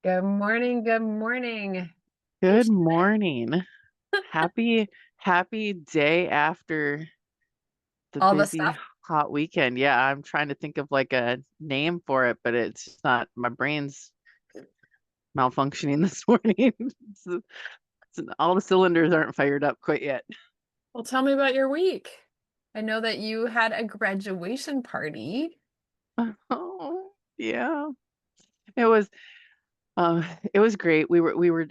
Good morning. Good morning. Hey, Good morning. Happy day after the all the busy stuff. hot weekend. Yeah, I'm trying to think of like a name for it, but it's just not, my brain's malfunctioning this morning. All the cylinders aren't fired up quite yet. Well, tell me about your week. I know that you had a graduation party. Oh, yeah. It was um it was great. We were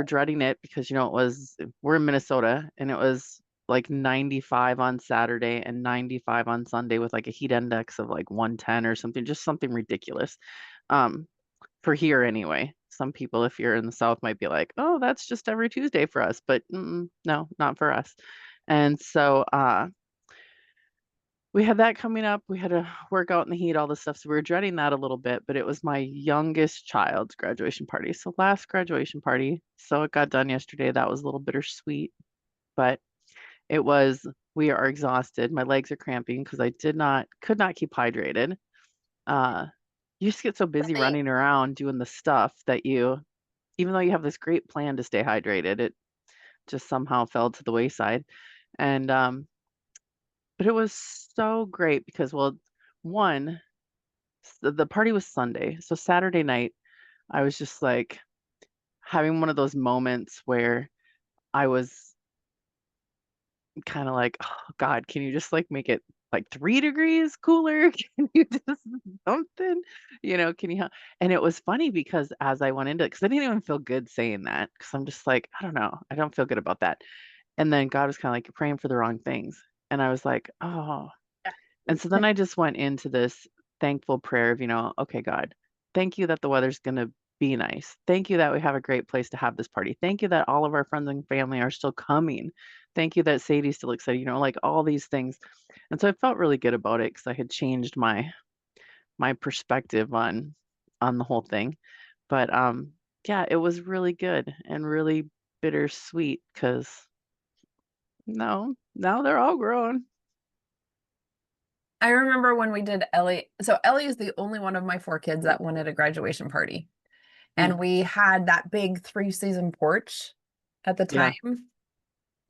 dreading it because we're in Minnesota and it was like 95 on Saturday and 95 on Sunday with like a heat index of like 110 or something, just something ridiculous. Um for here anyway. Some people if you're in the South might be like, "Oh, that's just every Tuesday for us." But no, not for us. And so we had that coming up. We had to work out in the heat, all this stuff. So we were dreading that a little bit, but it was my youngest child's graduation party. So last graduation party. So it got done yesterday. That was a little bittersweet, but it was, we are exhausted. My legs are cramping because could not keep hydrated. Uh, you just get so busy Right. running around doing the stuff that even though you have this great plan to stay hydrated, it just somehow fell to the wayside. And, but it was so great because, well, one, the party was Sunday. So Saturday night, I was just like having one of those moments where I was kind of like, oh God, can you just like make it like 3 degrees cooler? Can you just something? Can you help? And it was funny because as I went into it, because I didn't even feel good saying that, because I'm just like, I don't know, I don't feel good about that. And then God was kind of like, you're praying for the wrong things. And I was like, oh. And so then I just went into this thankful prayer of, okay, God, thank you that the weather's going to be nice. Thank you that we have a great place to have this party. Thank you that all of our friends and family are still coming. Thank you that Sadie's still excited, like all these things. And so I felt really good about it because I had changed my perspective on the whole thing. But yeah, it was really good and really bittersweet because no, now they're all grown. I remember when we did Ellie. So Ellie is the only one of my four kids that wanted a graduation party. Mm, And we had that big three-season porch at the yeah. time.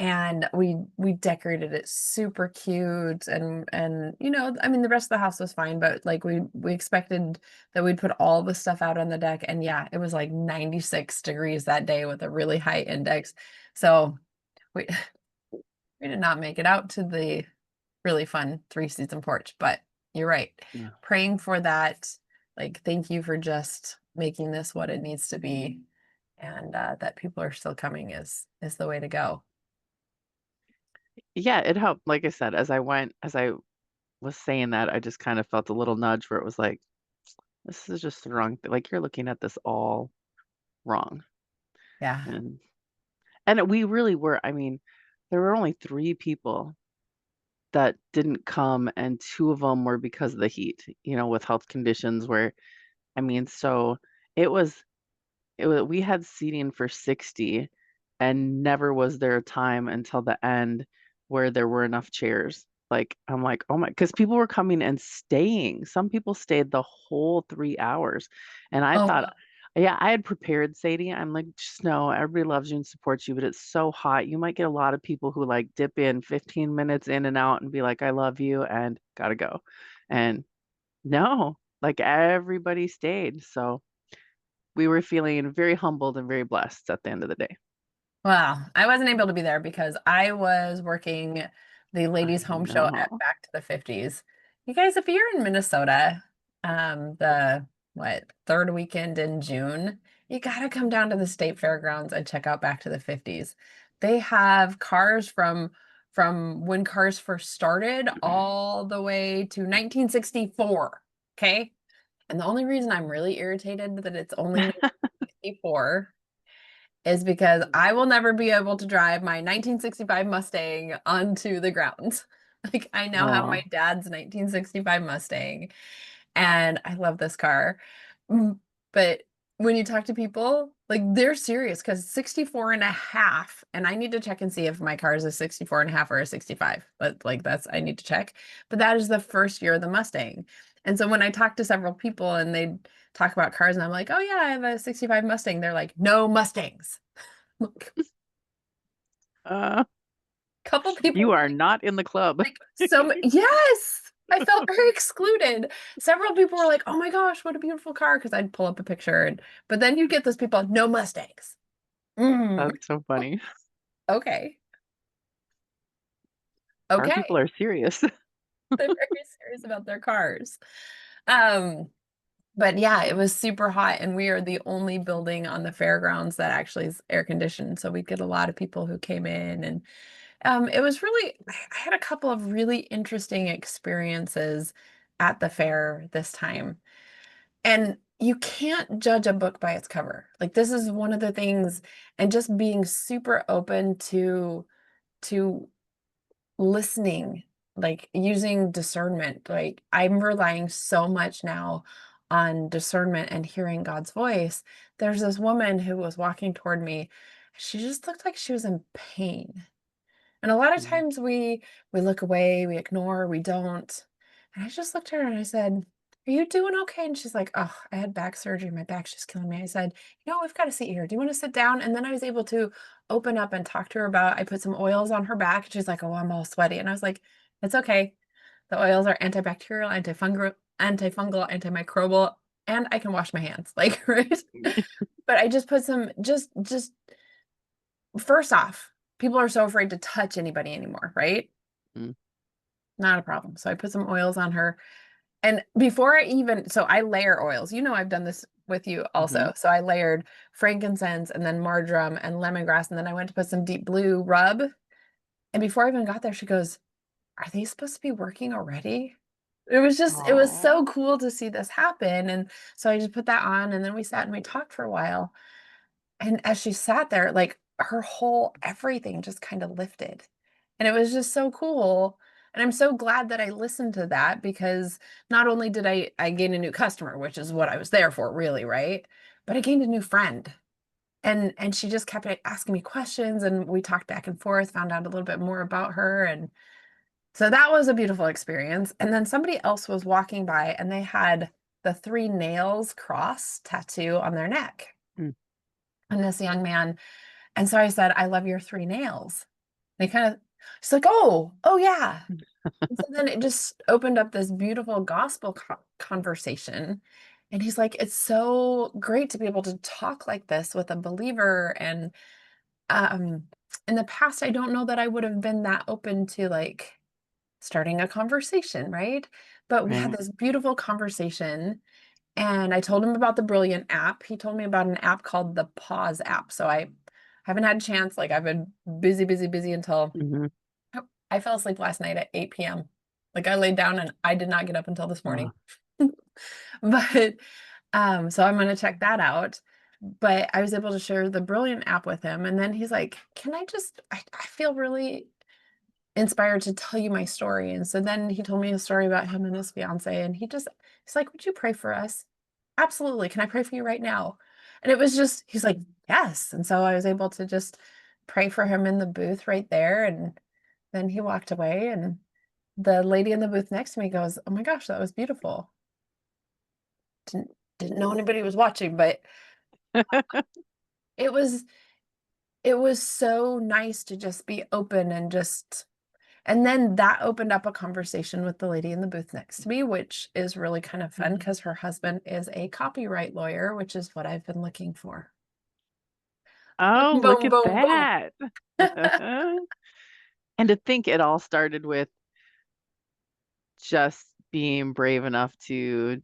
And we decorated it super cute and I mean the rest of the house was fine, but like we expected that we'd put all the stuff out on the deck, and yeah, it was like 96 degrees that day with a really high index. So we we did not make it out to the really fun three-season porch, but you're right. Yeah. Praying for that, like thank you for just making this what it needs to be, and that people are still coming is the way to go. Yeah, it helped. Like I said, as I was saying that, I just kind of felt a little nudge where it was like, this is just the wrong thing. Like you're looking at this all wrong. Yeah. And we really were. I mean, there were only 3 people that didn't come, and 2 of them were because of the heat, with health conditions where, I mean, so it was we had seating for 60 and never was there a time until the end where there were enough chairs. Like I'm like, oh my, because people were coming and staying. Some people stayed the whole 3 hours. And I Oh, thought, yeah, I had prepared Sadie. I'm like, just know everybody loves you and supports you, but it's so hot. You might get a lot of people who like dip in 15 minutes in and out and be like, I love you and gotta go. And no, like everybody stayed. So we were feeling very humbled and very blessed at the end of the day. well, I wasn't able to be there because I was working the ladies' I home show at know. Back to the 50s. You guys, if you're in Minnesota, the third weekend in June, you gotta come down to the state fairgrounds and check out Back to the 50s. They have cars from when cars first started all the way to 1964. Okay. And the only reason I'm really irritated that it's only 1964 is because I will never be able to drive my 1965 Mustang onto the grounds. Like I now have my Oh, dad's 1965 Mustang and I love this car. But when you talk to people, like they're serious because 64 and a half, and I need to check and see if my car is a 64 and a half or a 65. But like that's I need to check. But that is the first year of the Mustang. And so when I talk to several people and they talk about cars and I'm like, oh yeah, I have a 65 Mustang, they're like, no Mustangs. Look, Uh, couple people you were are not in the club. like, yes, I felt very excluded. Several people were like, oh my gosh, what a beautiful car. Because I'd pull up a picture. But then you get those people, no Mustangs. Mm, That's so funny. okay. Car Okay. people are serious. They're very serious about their cars. Um, but yeah, it was super hot, and we are the only building on the fairgrounds that actually is air conditioned. So we get a lot of people who came in, and it was really, I had a couple of really interesting experiences at the fair this time. And you can't judge a book by its cover. Like this is one of the things, and just being super open to listening, like using discernment. Like I'm relying so much now on discernment and hearing God's voice. There's this woman who was walking toward me. She just looked like she was in pain. And a lot of Mm. times we look away, we ignore, we don't. And I just looked at her and I said, "Are you doing okay?" And she's like, "Oh, I had back surgery. My back's just killing me." I said, "You know, we've got a seat here. Do you want to sit down?" And then I was able to open up and talk to her about, I put some oils on her back. And she's like, "Oh, I'm all sweaty." And I was like, "It's okay. The oils are antibacterial, antifungal, antimicrobial, and I can wash my hands." Like, right? But I just put some just first off, people are so afraid to touch anybody anymore, right? Mm. Not a problem. So I put some oils on her. And before I even, so I layer oils. You know, I've done this with you Hmm. also. So I layered frankincense and then marjoram and lemongrass. And then I went to put some deep blue rub. And before I even got there, she goes, "Are these supposed to be working already?" It was so Oh. cool to see this happen. And so I just put that on and then we sat and we talked for a while. And as she sat there, like her whole everything just kind of lifted. And it was just so cool. And I'm so glad that I listened to that, because not only did I gain a new customer, which is what I was there for, really, right? But I gained a new friend. And she just kept asking me questions and we talked back and forth, found out a little bit more about her. And so that was a beautiful experience. And then somebody else was walking by and they had the three nails cross tattoo on their neck. Mm. And this young man, and so I said, "I love your three nails." And he kind of, she's like, "Oh, oh yeah." And so then it just opened up this beautiful gospel conversation. And he's like, "It's so great to be able to talk like this with a believer." And um, in the past, I don't know that I would have been that open to like starting a conversation, right? But we had Right. this beautiful conversation. And I told him about the Brilliant app. He told me about an app called the Pause app. So I haven't had a chance. Like I've been busy, busy, busy until Hmm. I fell asleep last night at 8 p.m. Like I laid down and I did not get up until this morning. But so I'm gonna check that out. But I was able to share the Brilliant app with him. And then he's like, "Can I just, I feel really inspired to tell you my story." And so then he told me a story about him and his fiance. And he's like, "Would you pray for us?" "Absolutely. Can I pray for you right now?" And it was just, he's like, "Yes." And so I was able to just pray for him in the booth right there. And then he walked away. And the lady in the booth next to me goes, "Oh my gosh, that was beautiful." Didn't, didn't know anybody was watching, but it was, it was so nice to just be open and just, and then that opened up a conversation with the lady in the booth next to me, which is really kind of fun Mhm. because her husband is a copyright lawyer, which is what I've been looking for. Oh, Boom, look boom, at boom, boom. that. And to think it all started with just being brave enough to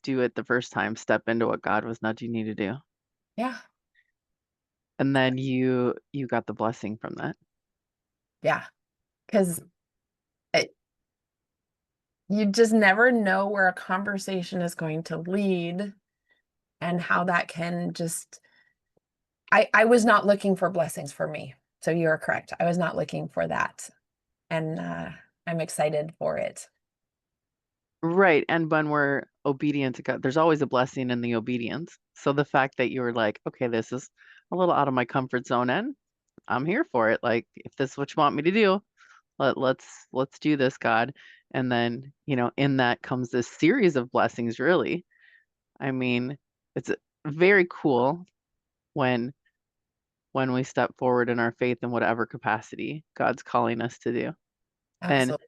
do it the first time, step into what God was nudging you to do. Yeah, And then you got the blessing from that. yeah. Because you just never know where a conversation is going to lead and how that can just, I was not looking for blessings for me. So you are correct. I was not looking for that. And I'm excited for it. Right. And when we're obedient to God, there's always a blessing in the obedience. So the fact that you were like, okay, this is a little out of my comfort zone and I'm here for it. Like if this is what you want me to do, let's do this, God. And then, in that comes this series of blessings, really. I mean, it's very cool when we step forward in our faith in whatever capacity God's calling us to do. And Absolutely.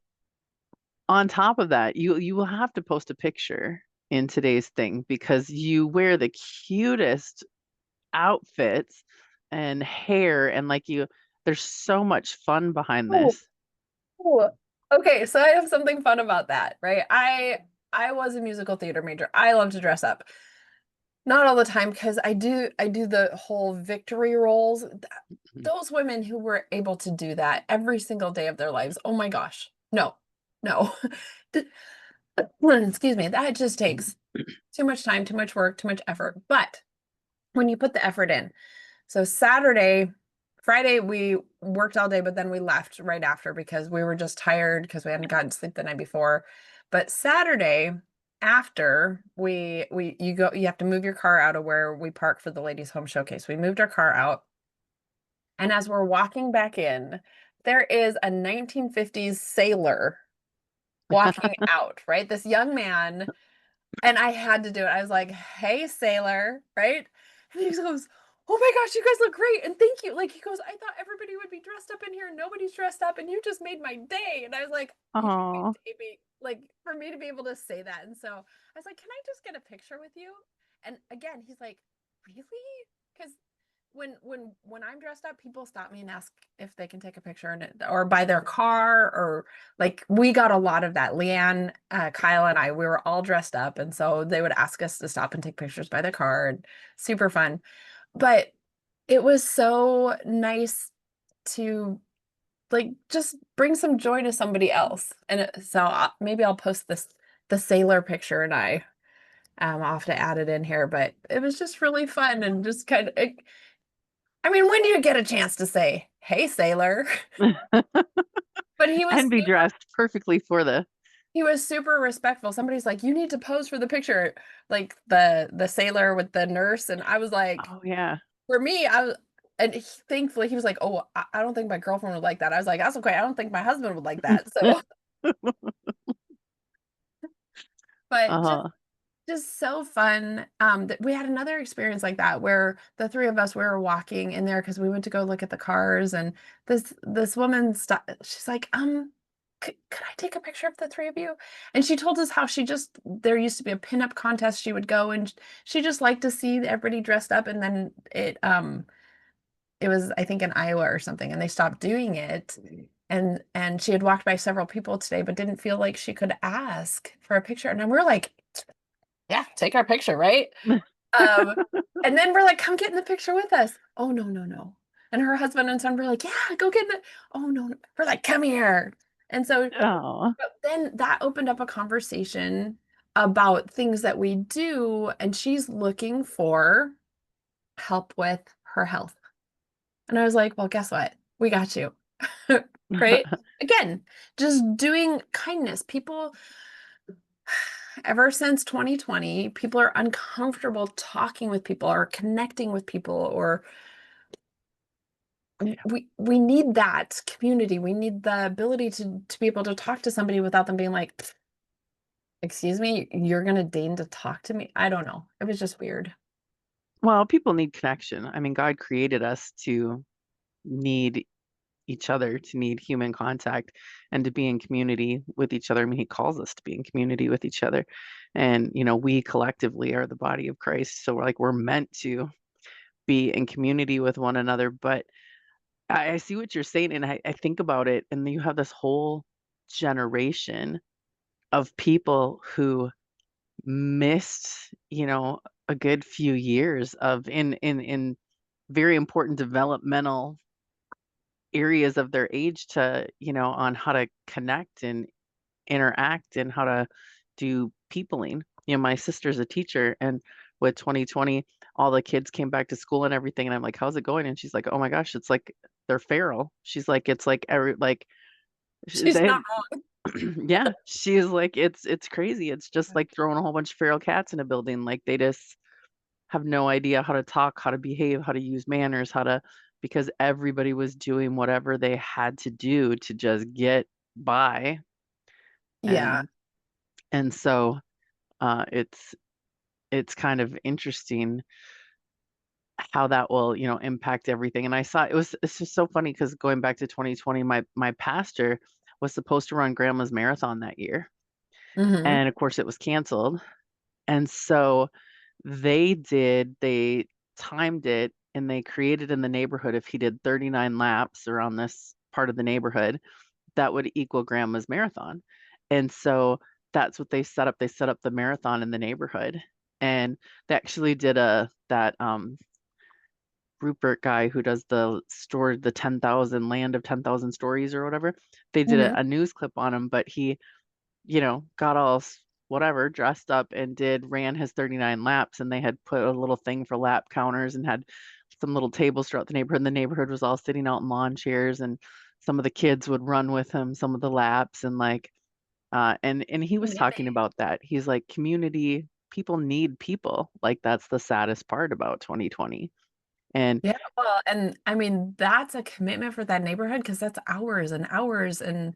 on top of that, you will have to post a picture in today's thing because you wear the cutest outfits and hair and there's so much fun behind Oh, this. oh. Okay, so I have something fun about that, right? I was a musical theater major. I love to dress up. Not all the time because I do the whole victory roles. Those women who were able to do that every single day of their lives. Oh my gosh. No. No. Excuse me. That just takes too much time, too much work, too much effort. But when you put the effort in. So Friday, we worked all day, but then we left right after because we were just tired because we hadn't gotten sleep the night before. But Saturday, after you have to move your car out of where we park for the ladies' home showcase. We moved our car out, and as we're walking back in, there is a 1950s sailor walking out, right? This young man, and I had to do it. I was like, "Hey, sailor," right? And he goes, "Oh my gosh, you guys look great, and thank you." Like he goes, "I thought everybody would be dressed up in here, and nobody's dressed up, and you just made my day." And I was like, "You Oh, made me like for me to be able to say that." And so I was like, "Can I just get a picture with you?" And again, he's like, "Really?" Because when I'm dressed up, people stop me and ask if they can take a picture or buy their car or like we got a lot of that. Leanne, Kyle, and I, we were all dressed up, and so they would ask us to stop and take pictures by the car, and super fun. But it was so nice to like just bring some joy to somebody else. And maybe I'll post the sailor picture, and I'll have to add it in here. But it was just really fun and just kind of. I mean, when do you get a chance to say, "Hey, sailor"? But and be dressed perfectly for the. he was super respectful. Somebody's like, "You need to pose for the picture," like the sailor with the nurse, and I was like, Oh, yeah. for me, thankfully he was like, "Oh, I don't think my girlfriend would like that." I was like, "That's okay. I don't think my husband would like that." So, but Uh, just so fun. That we had another experience like that where the three of us we were walking in there because we went to go look at the cars, and this woman she's like, could I take a picture of the three of you? And she told us how there used to be a pinup contest she would go, and she just liked to see everybody dressed up, and then it was I think in Iowa or something, and they stopped doing it. And she had walked by several people today, but didn't feel like she could ask for a picture. And then we're like, yeah, take our picture, right? Um, and then we're like, come get in the picture with us. Oh, no, no, no. And her husband and son were like, yeah, go get in the. Oh, no, no. We're like, come here. And so oh, but then that opened up a conversation about things that we do. And she's looking for help with her health. And I was like, well, guess what? We got you. Right? Again, just doing kindness. People, ever since 2020, people are uncomfortable talking with people or connecting with people, or we need that community. We need the ability to be able to talk to somebody without them being like, excuse me, you're gonna deign to talk to me? I don't know. It was just weird. well, people need connection. I mean, God created us to need each other, to need human contact, and to be in community with each other. I mean, He calls us to be in community with each other. And, we collectively are the body of Christ. So we're meant to be in community with one another. But I see what you're saying, and I think about it, and you have this whole generation of people who missed, a good few years of in very important developmental areas of their age to, on how to connect and interact and how to do peopling. My sister's a teacher, and with 2020, all the kids came back to school and everything, and I'm like, "How's it going?" And she's like, "Oh my gosh, it's like they're feral." She's like, "It's like She's they." not wrong. Yeah, she's like, "It's crazy. It's just like throwing a whole bunch of feral cats in a building. Like they just have no idea how to talk, how to behave, how to use manners, because everybody was doing whatever they had to do to just get by." Yeah. And so uh, it's it's kind of interesting how that will, impact everything. And I saw it's just so funny because going back to 2020, my pastor was supposed to run Grandma's marathon that year. Hmm. And of course it was canceled. And so they timed it and they created in the neighborhood if he did 39 laps around this part of the neighborhood, that would equal Grandma's marathon. And so that's what they set up. They set up the marathon in the neighborhood. And they actually did a that Rupert guy who does the 10,000 land of 10,000 stories or whatever. They did Hmm. a news clip on him, but he, got all whatever dressed up and ran his 39 laps, and they had put a little thing for lap counters and had some little tables throughout the neighborhood. And the neighborhood was all sitting out in lawn chairs, and some of the kids would run with him some of the laps, and and he was talking Community. about that. He's like, community, people need people. Like, that's the saddest part about 2020. And Yeah, well, and I mean, that's a commitment for that neighborhood because that's hours and hours. And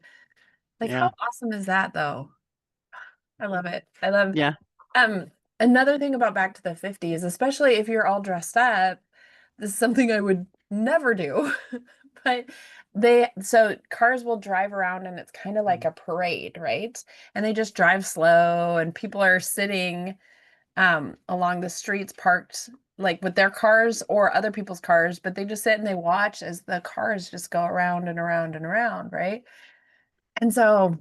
like, how yeah, awesome is that, though? I love it. I love yeah. um another thing about Back to the 50s, especially if you're all dressed up, this is something I would never do. But so cars will drive around and it's kind of like Mhm. a parade, right? And they just drive slow and people are sitting along the streets parked like with their cars or other people's cars, but they just sit and they watch as the cars just go around and around and around, right? And so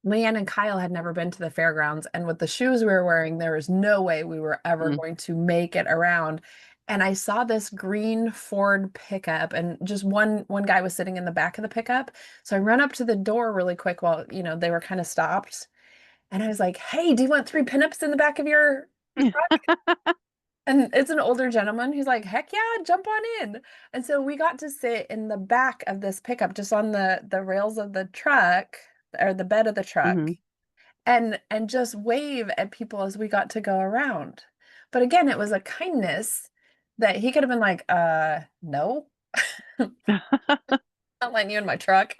Leanne and Kyle had never been to the fairgrounds, and with the shoes we were wearing, there was no way we were ever Mm. going to make it around. And I saw this green Ford pickup, and just one guy was sitting in the back of the pickup. So I run up to the door really quick while, they were kind of stopped. And I was like, "Hey, do you want three pinups in the back of your truck?" And it's an older gentleman. He's like, "Heck yeah, jump on in." And so we got to sit in the back of this pickup, just on the rails of the truck or the bed of the truck, Mhm. and just wave at people as we got to go around. But again, it was a kindness that he could have been like, no, not letting you in my truck.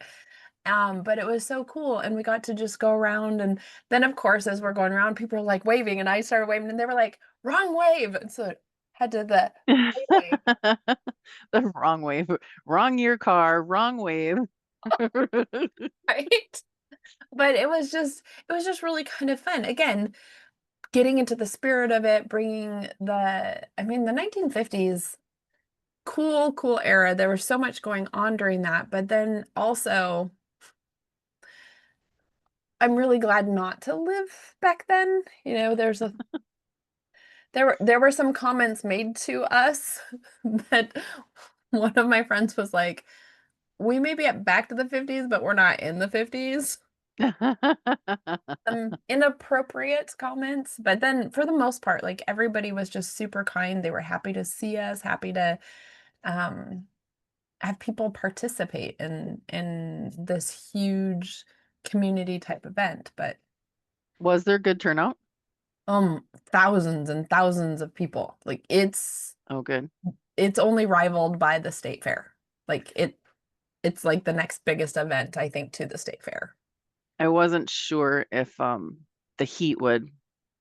But it was so cool. And we got to just go around. And then, of course, as we're going around, people are like waving, and I started waving, and they were like, wrong wave. And so had to the right wave, The wrong wave, wrong year car, wrong wave. right? But it was just really kind of fun. Again, getting into the spirit of it, bringing I mean, the 1950s, cool era. There was so much going on during that. But then also, I'm really glad not to live back then. There were some comments made to us that one of my friends was like, "We may be at back to the 50s, but we're not in the 50s." Some inappropriate comments, but then for the most part, like everybody was just super kind. They were happy to see us, happy to um have people participate in this huge community type event. But Was there good turnout? thousands and thousands of people. Like Oh, good. it's only rivaled by the state fair. Like it's like the next biggest event, I think, to the state fair. I wasn't sure if the heat would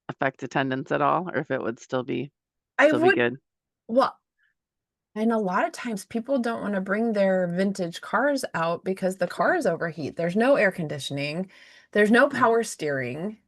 affect attendance at all, or if it would I still be would, good. well, and a lot of times people don't want to bring their vintage cars out because the cars overheat. There's no air conditioning, there's no Mm. power steering.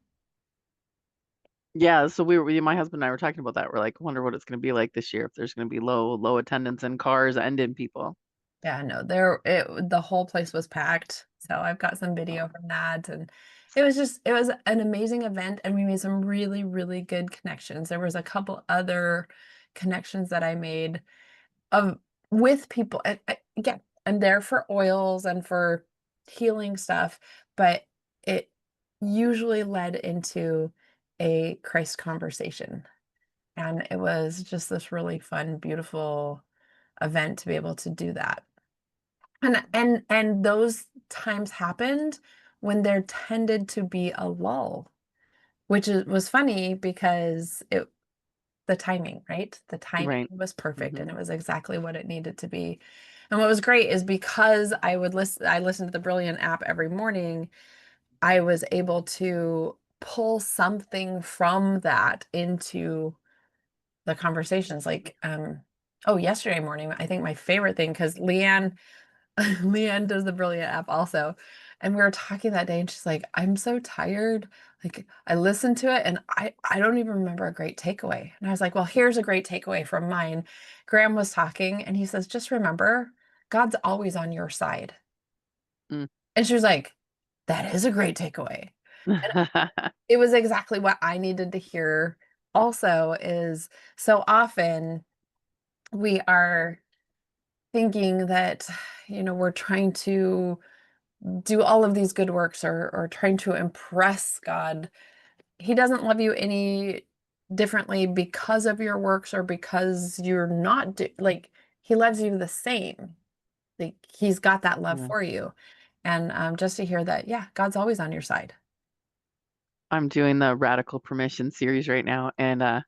Yeah, so my husband and I were talking about that. We're like, wonder what it's going to be like this year if there's going to be low attendance in cars and in people. Yeah, no, the whole place was packed. So I've got some video from that, and it was an amazing event, and we made some really, really good connections. There was a couple other connections that I made of with people. And again, I'm there for oils and for healing stuff, but it usually led into a Christ conversation. And it was just this really fun, beautiful event to be able to do that. And those times happened when there tended to be a lull, which was funny because the timing, right? The timing Right. was perfect Hmm. and it was exactly what it needed to be. And what was great is because I listened to the Brilliant app every morning, I was able to pull something from that into the conversations. Like, oh, yesterday morning, I think my favorite thing, because Leanne, Leanne does the Brilliant app also. And we were talking that day, and she's like, I'm so tired. Like, I listened to it and I don't even remember a great takeaway. And I was like, well, here's a great takeaway from mine. Graham was talking and he says, just remember, God's always on your side. Mm. And she was like, that is a great takeaway. And it was exactly what I needed to hear also is so often we are thinking that, we're trying to do all of these good works or trying to impress God. He doesn't love you any differently because of your works or because you're not like he loves you the same. Like he's got that love Yeah. for you. And just to hear that, yeah, God's always on your side. I'm doing the radical permission series right now, and I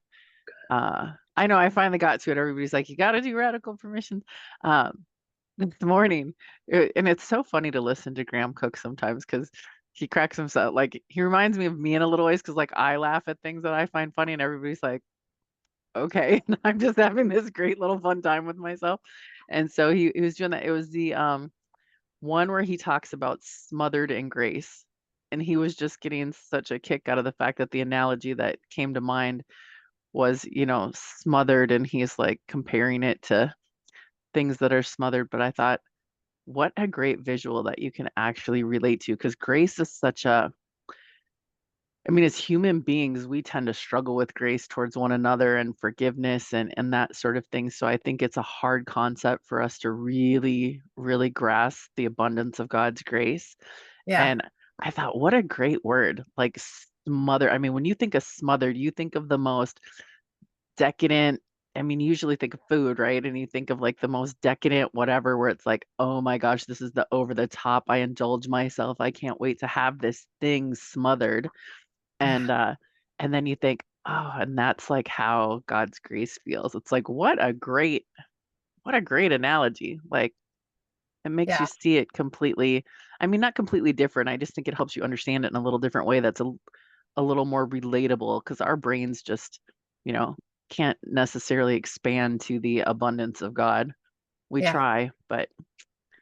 know I finally got to it. Everybody's like, you got to do radical permission. Um, this morning, and it's so funny to listen to Graham cook sometimes because he cracks himself. Like he reminds me of me in a little ways because like I laugh at things that I find funny, and everybody's like, okay, and I'm just having this great little fun time with myself. And so he was doing that. It was the one where he talks about smothered in grace. And he was just getting such a kick out of the fact that the analogy that came to mind was, smothered, and he's like comparing it to things that are smothered. But I thought, what a great visual that you can actually relate to, because grace is such a, I mean, as human beings, we tend to struggle with grace towards one another and forgiveness and that sort of thing. So I think it's a hard concept for us to really, really grasp the abundance of God's grace. Yeah. And I thought, what a great word, like smother. I mean, when you think of smothered, you think of the most decadent. I mean, you usually think of food, right? And you think of like the most decadent whatever, where it's like, oh my gosh, this is the over the top. I indulge myself. I can't wait to have this thing smothered. Yeah. And and then you think, oh, and that's like how God's grace feels. It's like, what a great analogy. Like it makes you Yeah. see it completely, I mean, not completely different. I just think it helps you understand it in a little different way that's a little more relatable because our brains just, you know, can't necessarily expand to the abundance of God. We Yeah. try, but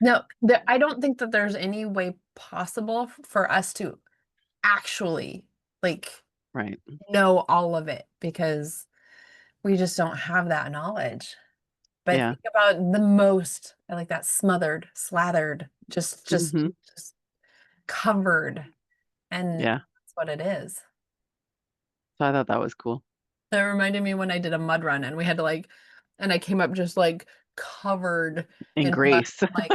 No, I don't think that there's any way possible for us to actually like right. know all of it because we just don't have that knowledge. But Yeah. think about the most, I like that smothered, slathered, just just Hmm. just covered, and Yeah. that's what it is. So I thought that was cool. That reminded me when I did a mud run and we had to like, and I came up just like covered In in mud. grace. Like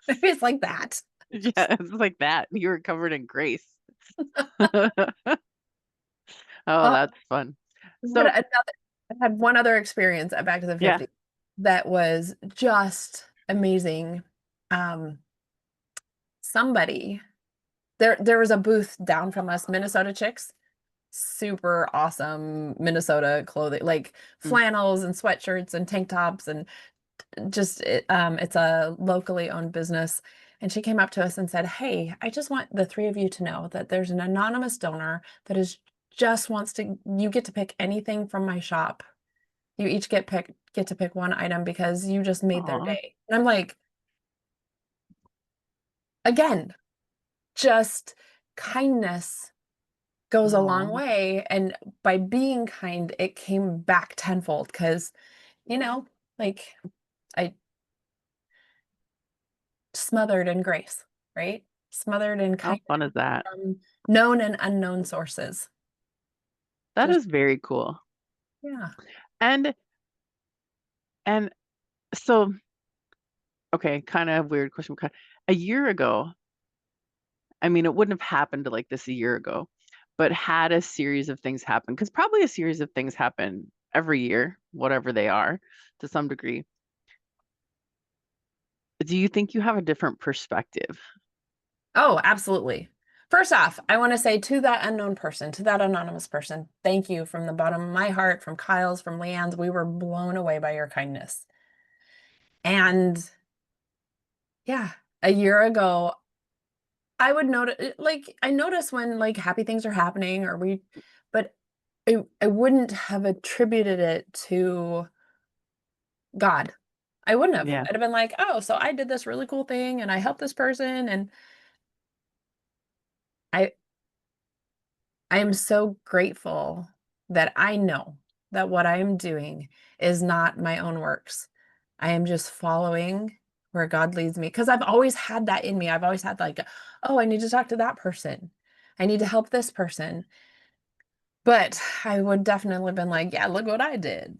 maybe it's like that. Yeah, it's like that. You were covered in grace. Oh, Oh, that's fun. what So, another, I had one other experience at Back to the yeah. 50s that was just amazing. Um, somebody there was a booth down from us, Minnesota Chicks, super awesome Minnesota clothing, like Mm. flannels and sweatshirts and tank tops and just it's a locally owned business. And she came up to us and said, "Hey, I just want the three of you to know that there's an anonymous donor that is just wants to you get to pick anything from my shop. You each get to pick one item because you just made their Aw. day." And I'm like, again, just kindness goes a long Aw. way. And by being kind, it came back tenfold because, you know, like I smothered in grace, right? Smothered in How kindness fun is that? from known and unknown sources. That Just, is very cool. yeah. And and so, okay, kind of weird question. A year ago, I mean, it wouldn't have happened like this a year ago, but had a series of things happen, because probably a series of things happen every year, whatever they are, to some degree. Do you think you have a different perspective? Oh, absolutely. First off, I want to say to that unknown person, to that anonymous person, thank you from the bottom of my heart, from Kyle's, from Leanne's. We were blown away by your kindness. And yeah, a year ago, I would notice, like, I notice when like happy things are happening or but I wouldn't have attributed it to God. I wouldn't have. Yeah. I'd have been like, oh, so I did this really cool thing and I helped this person. And I, I am so grateful that I know that what I am doing is not my own works. I am just following where God leads me. Because I've always had that in me. I've always had like, oh, I need to talk to that person. I need to help this person. But I would definitely have been like, yeah, look what I did.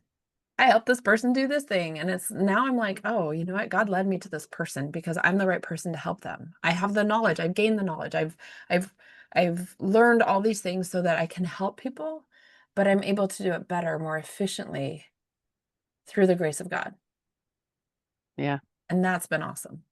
I helped this person do this thing. And it's now I'm like, oh, you know what? God led me to this person because I'm the right person to help them. I have the knowledge. I've gained the knowledge. I've I've learned all these things so that I can help people, but I'm able to do it better, more efficiently through the grace of God. Yeah. And that's been awesome.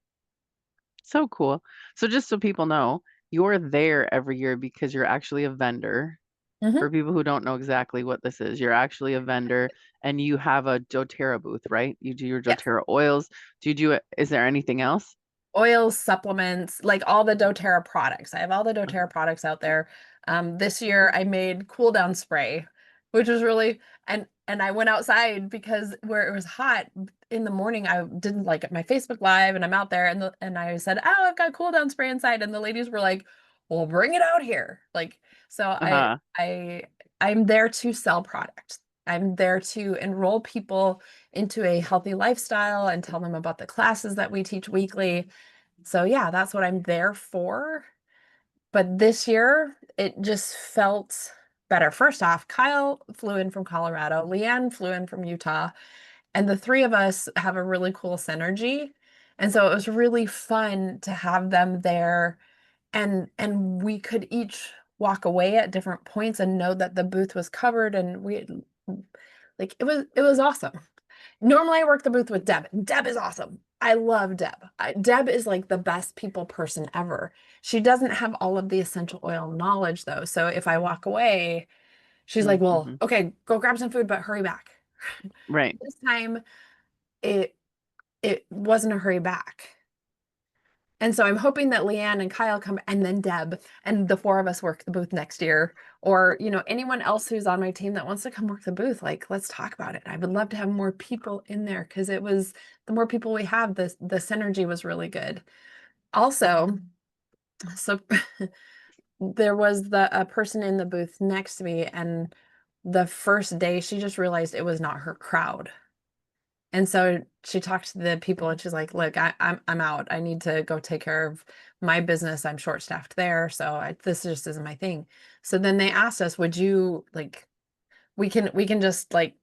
So cool. So just so people know, you're there every year because you're actually a vendor. For Mhm. people who don't know exactly what this is, you're actually a vendor and you have a doTERRA booth, right? You do your Yes. doTERRA oils. Do you do it? Is there anything else? Oils, supplements, like all the doTERRA products. I have all the doTERRA products out there. This year I made cool down spray, which was really and I went outside because where it was hot in the morning, I didn't like my Facebook Live and I'm out there and I said, "Oh, I've got cool down spray inside." And the ladies were like, "Well, bring it out here." Like so Uh-huh. I I'm there to sell product. I'm there to enroll people into a healthy lifestyle and tell them about the classes that we teach weekly. So yeah, that's what I'm there for. But this year, it just felt better. First off, Kyle flew in from Colorado, Leanne flew in from Utah, and the three of us have a really cool synergy. And so it was really fun to have them there and we could each walk away at different points and know that the booth was covered and we like it was awesome. Normally, I work the booth with Deb. Deb is awesome. I love Deb. Deb is like the best people person ever. She doesn't have all of the essential oil knowledge, though. So if I walk away, she's like, well, Mm-hmm. okay, go grab some food, but hurry back. Right. This time, it it wasn't a hurry back. And so I'm hoping that Leanne and Kyle come and then Deb and the four of us work the booth next year. Or, anyone else who's on my team that wants to come work the booth, like let's talk about it. I would love to have more people in there because it was the more people we have, the synergy was really good. Also, so there was the a person in the booth next to me, and the first day she just realized it was not her crowd. And so she talked to the people and she's like, look, I'm out. I need to go take care of my business. I'm short staffed there. So this just isn't my thing. So then they asked us, would you like, we can just like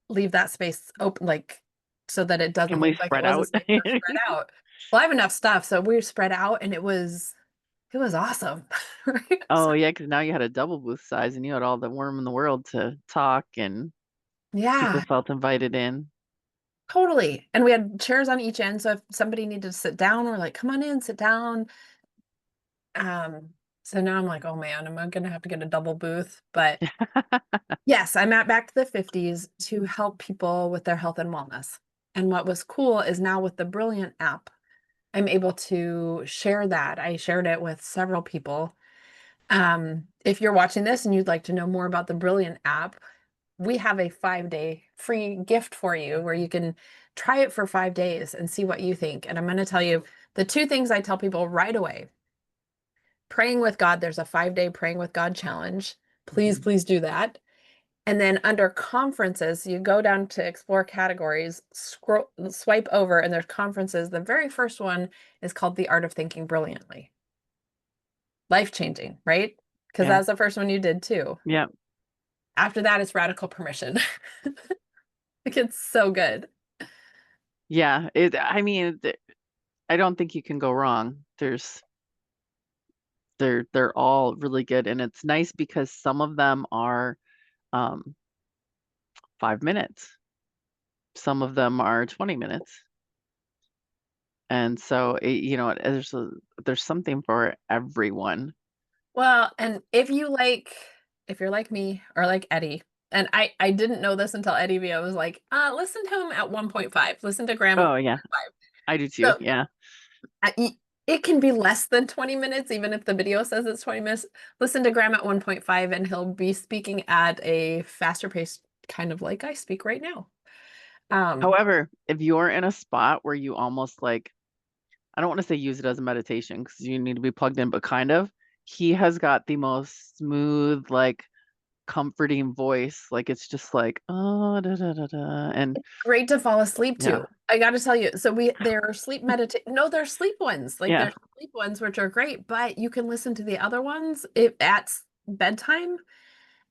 leave that space open, like so that it Can doesn't we look like it spread was a out? space for spread out. Well, I have enough stuff. So we spread out and it was awesome. Right? So, Oh, yeah, because now you had a double booth size and you had all the worm in the world to talk and people yeah, felt invited in. totally. And we had chairs on each end. So if somebody needed to sit down, we're like, come on in, sit down. Um, so now I'm like, oh man, am I gonna have to get a double booth? But yes, I'm at back to the 50s to help people with their health and wellness. And what was cool is now with the Brilliant app, I'm able to share that. I shared it with several people. If you're watching this and you'd like to know more about the Brilliant app, we have a 5-day free gift for you where you can try it for 5 days and see what you think. And I'm going to tell you the two things I tell people right away. Praying with God, there's a 5-day praying with God challenge. Please, Mhm. please do that. And then under conferences, you go down to explore categories, scroll, swipe over, and there's conferences. The very first one is called The Art of Thinking Brilliantly. Life changing, right? Because Yeah. that's the first one you did too. Yeah. After that, it's Radical Permission. Like it's so good. Yeah. I mean, I don't think you can go wrong. They're all really good. And it's nice because some of them are um 5 minutes. Some of them are 20 minutes. And so there's something for everyone. Well, and if you're like me or like Eddie, and I didn't know this until Eddie Via was like, listen to him at 1.5, listen to Graham at Oh yeah, 1.5. I do too. So Yeah. I- It can be less than 20 minutes, even if the video says it's 20 minutes. Listen to Graham at 1.5, and he'll be speaking at a faster pace, kind of like I speak right now. Um, However, if you're in a spot where you almost like, I don't want to say use it as a meditation because you need to be plugged in, but kind of, he has got the most smooth, like comforting voice. Like it's just like, oh, da, da, da, da. And Great to fall asleep yeah, to. I got to tell you. So there are sleep meditate. No, there's sleep ones. Like yeah, there's sleep ones which are great, but you can listen to the other ones if at bedtime,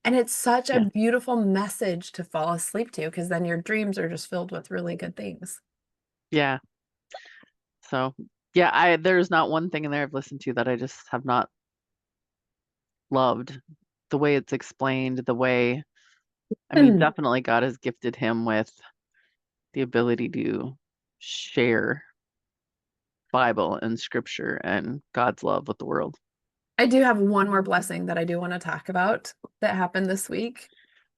and it's such a yeah, beautiful message to fall asleep to because then your dreams are just filled with really good things. yeah. So yeah, there's not one thing in there I've listened to that I just have not loved. The way it's explained, the way, I mean, Hmm. definitely God has gifted him with the ability to share Bible and scripture and God's love with the world. I do have one more blessing that I do want to talk about that happened this week.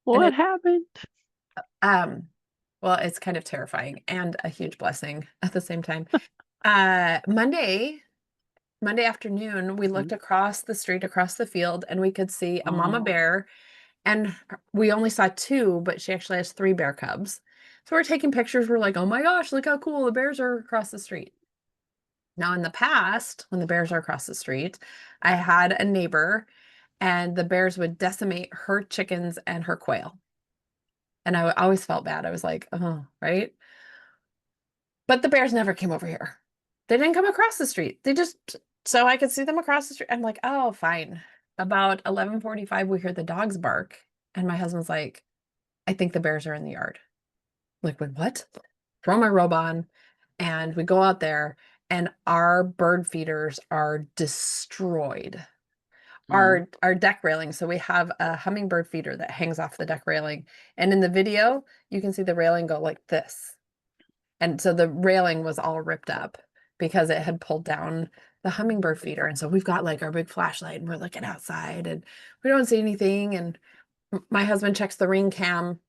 And What it happened? um well, it's kind of terrifying and a huge blessing at the same time. Monday afternoon, we looked Mhm. across the street, across the field, and we could see a mama Oh, bear. And we only saw two, but she actually has three bear cubs. So we're taking pictures. We're like, oh my gosh, look how cool the bears are across the street. Now, in the past, when the bears are across the street, I had a neighbor and the bears would decimate her chickens and her quail. And I always felt bad. I was like, oh, right. But the bears never came over here. They didn't come across the street. They just, so I could see them across the street. I'm like, oh, fine. About 11:45, we hear the dogs bark. And my husband's like, I think the bears are in the yard. Like, wait, what? Throw my robe on. And we go out there, and our bird feeders are destroyed. mm, Our deck railing. So we have a hummingbird feeder that hangs off the deck railing. And in the video, you can see the railing go like this. And so the railing was all ripped up because it had pulled down the hummingbird feeder. And so we've got like our big flashlight and we're looking outside and we don't see anything. And my husband checks the ring cam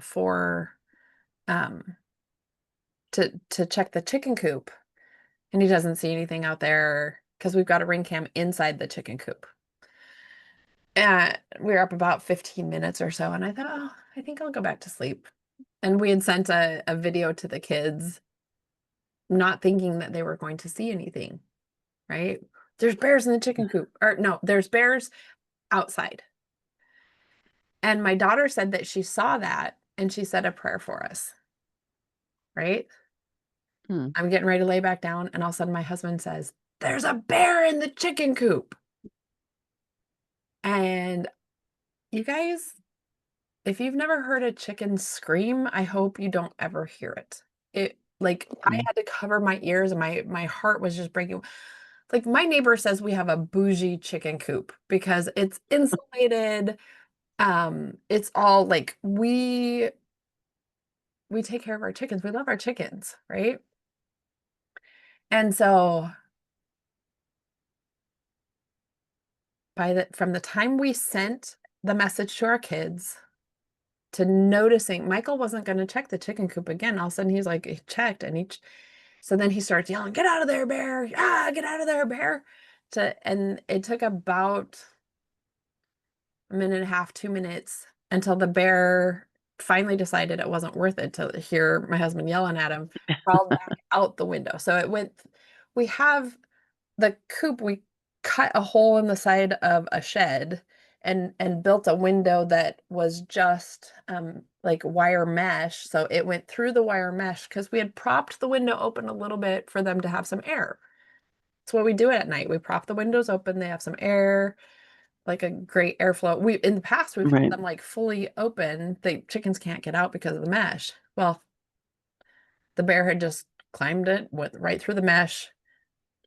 for um to check the chicken coop, and he doesn't see anything out there because we've got a ring cam inside the chicken coop. And we were up about 15 minutes or so, and I thought, oh, I think I'll go back to sleep. And we had sent a video to the kids, not thinking that they were going to see anything, right? There's bears in the chicken coop. Or no, there's bears outside. And my daughter said that she saw that and she said a prayer for us, right? mm. I'm getting ready to lay back down, and all of a sudden my husband says, there's a bear in the chicken coop. And you guys, if you've never heard a chicken scream, I hope you don't ever hear it. It like I Mm. had to cover my ears and my heart was just breaking. Like my neighbor says we have a bougie chicken coop because it's insulated. It's all like we take care of our chickens. We love our chickens, right? And so from the time we sent the message to our kids to noticing Michael wasn't going to check the chicken coop again. All of a sudden he's like, he checked and so then he starts yelling, get out of there, bear. Ah, get out of there, bear. And it took about a minute and a half, 2 minutes until the bear finally decided it wasn't worth it to hear my husband yelling at him, crawled back out the window. So we have the coop, we cut a hole in the side of a shed and built a window that was just like wire mesh. So it went through the wire mesh because we had propped the window open a little bit for them to have some air. That's what we do it at night. We prop the windows open, they have some air, like a great airflow. We in the past we've had Right. them like fully open. The chickens can't get out because of the mesh. Well, the bear had just climbed it, went right through the mesh,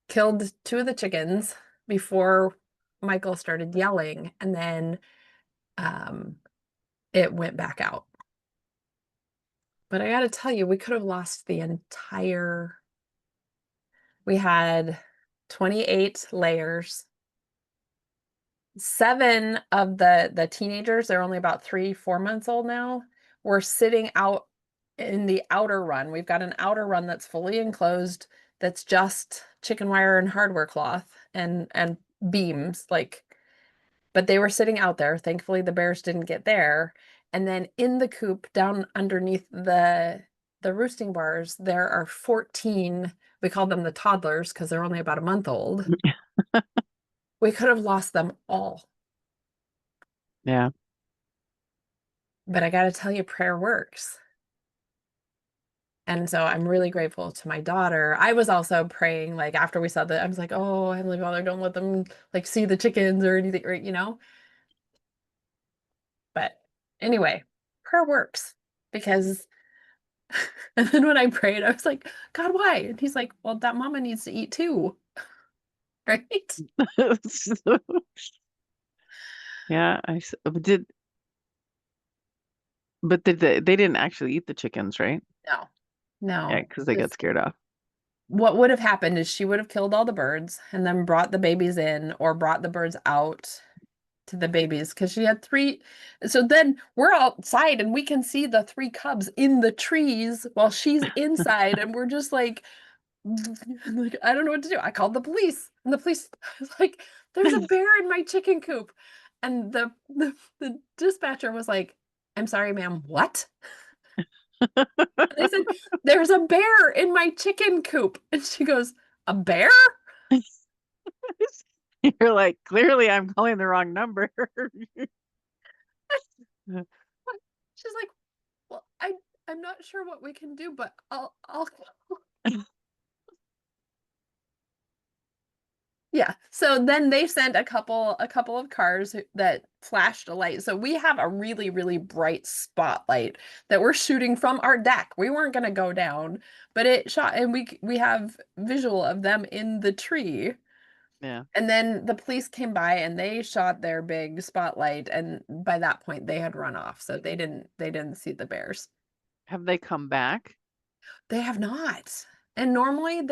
killed two of the chickens before Michael started yelling, and then um, it went back out. But I got to tell you, we could have lost the entire. We had 28 layers. Seven of the teenagers, they're only about 3, 4 months old now, were sitting out in the outer run. We've got an outer run that's fully enclosed. that's just chicken wire and hardware cloth and beams, like, but they were sitting out there. Thankfully, the bears didn't get there. And then in the coop, down underneath the roosting bars, there are 14. We call them the toddlers because they're only about a month old. We could have lost them all. Yeah. But I got to tell you, prayer works. And so I'm really grateful to my daughter. I was also praying, like after we saw that, I was like, oh, Heavenly Father, don't let them like see the chickens or anything, or But anyway, prayer works because, and then when I prayed, I was like, God, why? And he's like, well, that mama needs to eat too. Right? Yeah, but did they didn't actually eat the chickens, right? No, Yeah, no. because they got scared off. What would have happened is she would have killed all the birds and then brought the babies in or brought the birds out to the babies because she had three. So then we're outside and we can see the three cubs in the trees while she's inside, and we're just like, like, I don't know what to do. I called the police, and the police was like, "There's a bear in my chicken coop," and the dispatcher was like, "I'm sorry, ma'am, what?" And I said, "There's a bear in my chicken coop," and she goes, "A bear?" You're like, clearly I'm calling the wrong number. She's like, "Well, I'm not sure what we can do, but I'll." Yeah. So then they sent a couple of cars that flashed a light. So we have a really, really bright spotlight that we're shooting from our deck. We weren't going to go down, but it shot, and we have visual of them in the tree. Yeah. And then the police came by and they shot their big spotlight, and by that point they had run off. So they didn't see the bears. Have they come back? They have not. And normally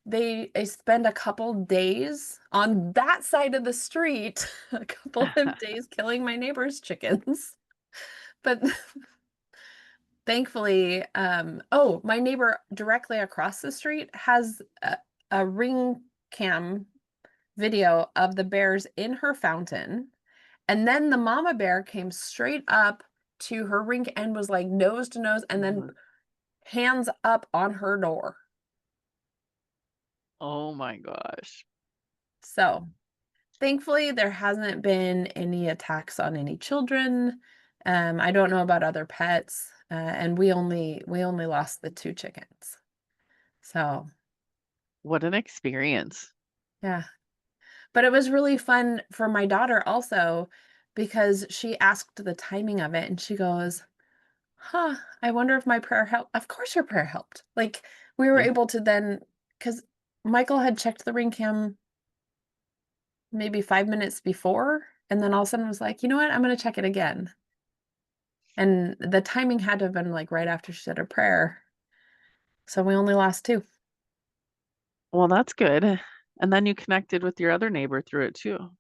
they spend a couple days on that side of the street, a couple of days killing my neighbor's chickens. But thankfully, oh, my neighbor directly across the street has a ring cam video of the bears in her fountain. And then the mama bear came straight up to her ring and was like nose to nose and then hands up on her door. Oh my gosh. So thankfully, there hasn't been any attacks on any children. I don't know about other pets, and we only lost the two chickens. So What an experience. yeah, but it was really fun for my daughter also because she asked the timing of it, and she goes, "Huh, I wonder if my prayer helped." Of course, your prayer helped. Like we were Yeah. able to then, because Michael had checked the ring cam maybe 5 minutes before, and then all of a sudden was like, you know what? I'm going to check it again. And the timing had to have been like right after she said her prayer. So we only lost two. Well, that's good. And then you connected with your other neighbor through it too.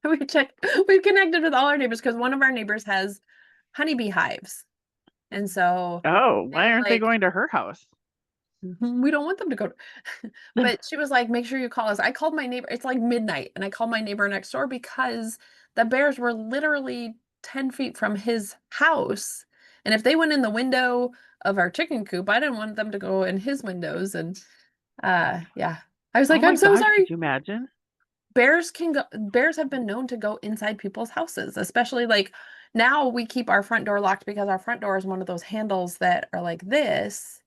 We connected with all our neighbors because one of our neighbors has honeybee hives. And so Oh, they why were aren't they like, going to her house? we don't want them to go. But she was like, make sure you call us. I called my neighbor. It's like midnight. And I called my neighbor next door because the bears were literally 10 feet from his house. And if they went in the window of our chicken coop, I didn't want them to go in his windows. And yeah. I was Oh like, my I'm so gosh, could sorry. you imagine? Bears have been known to go inside people's houses, especially like now we keep our front door locked because our front door is one of those handles that are like this.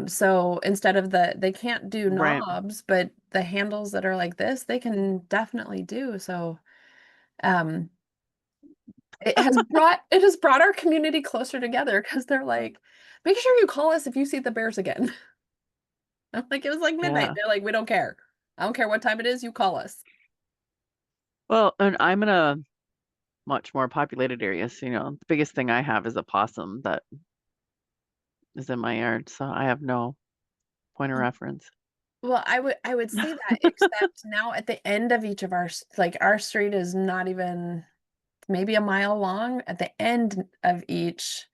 So instead of they can't do Right. knobs, but the handles that are like this, they can definitely do. So um it has brought our community closer together because they're like, make sure you call us if you see the bears again. I'm like, it was like midnight. Yeah. They're like, we don't care. I don't care what time it is, you call us. Well, and I'm in a much more populated area. So, the biggest thing I have is a possum that is in my yard. So I have no point of reference. Well, I would say that, except now at the end of each of like our street is not even maybe a mile long. At the end of each,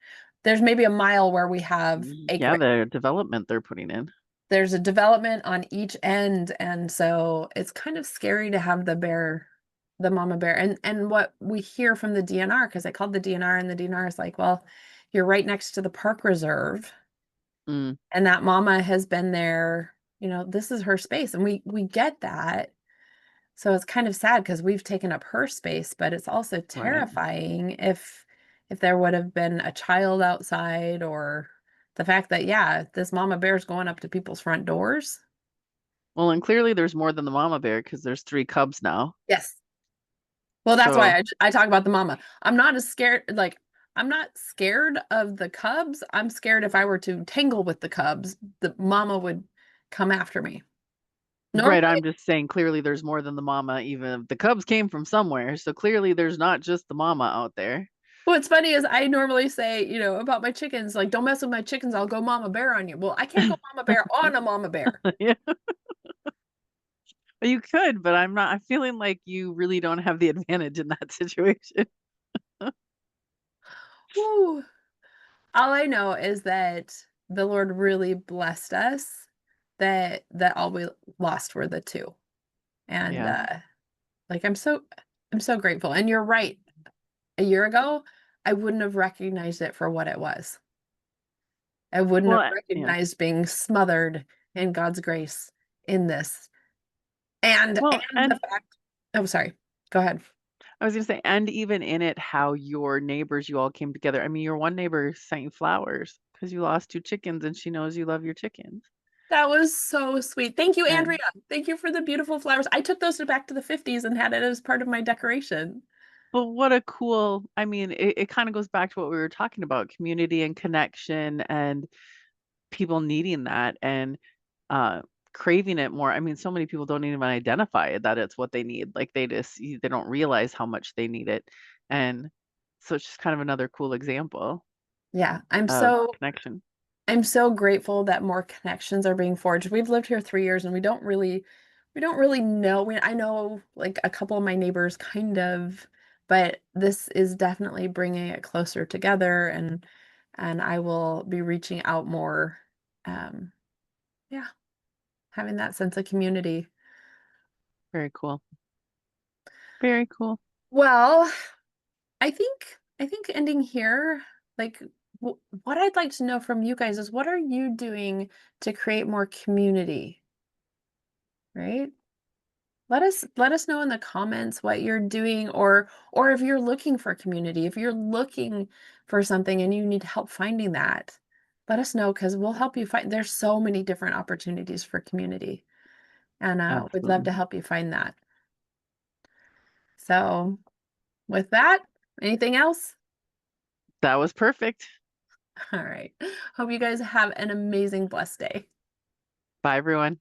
there's maybe a mile where we have Yeah, acreage. the development they're putting in. there's a development on each end, and so it's kind of scary to have the mama bear. And what we hear from the DNR, because I called the DNR, and the DNR is like, well, you're right next to the park reserve, Mm, and that mama has been there, this is her space, and we get that. So it's kind of sad because we've taken up her space, but it's also right. terrifying if there would have been a child outside, or the fact that, yeah, this mama bear's going up to people's front doors. Well, and clearly there's more than the mama bear because there's 3 cubs now. Yes. Well, that's So why I talk about the mama. I'm not as scared, like, I'm not scared of the cubs. I'm scared if I were to tangle with the cubs, the mama would come after me. right, Normally, I'm just saying clearly there's more than the mama, even if the cubs came from somewhere. So clearly there's not just the mama out there. what's funny is I normally say, about my chickens, like, don't mess with my chickens, I'll go mama bear on you. Well, I can't go mama bear on a mama bear. Yeah, you could, but I'm feeling like you really don't have the advantage in that situation. Woo. All I know is that the Lord really blessed us, that all we lost were the two. And Yeah. like, I'm so grateful. And you're right. A year ago, I wouldn't have recognized it for what it was. I wouldn't have Well, yeah. recognized being smothered in God's grace in this. And Well, and the and fact, oh, sorry. Go ahead. I was gonna say, and even in it, how your neighbors, you all came together. I mean, your one neighbor sent you flowers because you lost 2 chickens and she knows you love your chickens. That was so sweet. Thank you, Andrea. And Thank you for the beautiful flowers. I took those back to the 50s and had it as part of my decoration. but what a cool, I mean, it kind of goes back to what we were talking about, community and connection and people needing that and uh craving it more. I mean, so many people don't even identify that it's what they need. Like they don't realize how much they need it. And so it's just kind of another cool example Yeah, of connection. I'm so grateful that more connections are being forged. We've lived here 3 years, and we don't really know. I know, like, a couple of my neighbors kind of, but this is definitely bringing it closer together, and I will be reaching out more. Um, yeah, having that sense of community. Very cool. Very cool. Well, I think ending here, like, what I'd like to know from you guys is, what are you doing to create more community, right? Let us know in the comments what you're doing, or if you're looking for community, if you're looking for something and you need help finding that, let us know, because we'll help you find. There's so many different opportunities for community, and we'd love Absolutely. to help you find that. So with that, anything else? That was perfect. All right. Hope you guys have an amazing, blessed day. Bye, everyone.